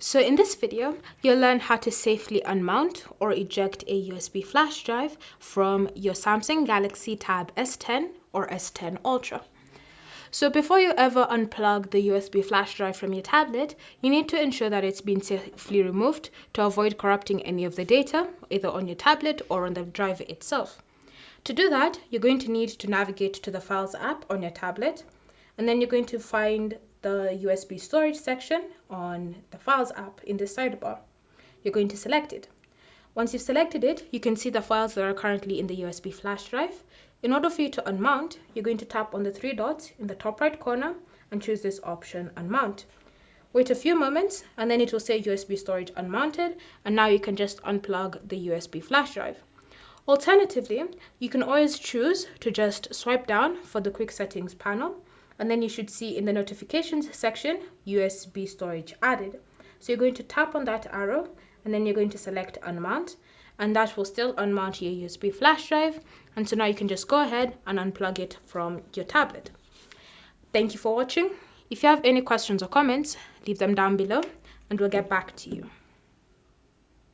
So in this video, you'll learn how to safely unmount or eject a USB flash drive from your Samsung Galaxy Tab S10 or S10 Ultra. So before you ever unplug the USB flash drive from your tablet, you need to ensure that it's been safely removed to avoid corrupting any of the data, either on your tablet or on the drive itself. To do that, you're going to need to navigate to the Files app on your tablet, and then you're going to find the USB storage section on the Files app in the sidebar. You're going to select it. Once you've selected it, you can see the files that are currently in the USB flash drive. In order for you to unmount, you're going to tap on the three dots in the top right corner and choose this option, Unmount. Wait a few moments and then it will say USB storage unmounted, and now you can just unplug the USB flash drive. Alternatively, you can always choose to just swipe down for the quick settings panel, and then you should see in the notifications section, USB storage added. So you're going to tap on that arrow and then you're going to select Unmount, and that will still unmount your USB flash drive. And so now you can just go ahead and unplug it from your tablet. Thank you for watching. If you have any questions or comments, leave them down below and we'll get back to you.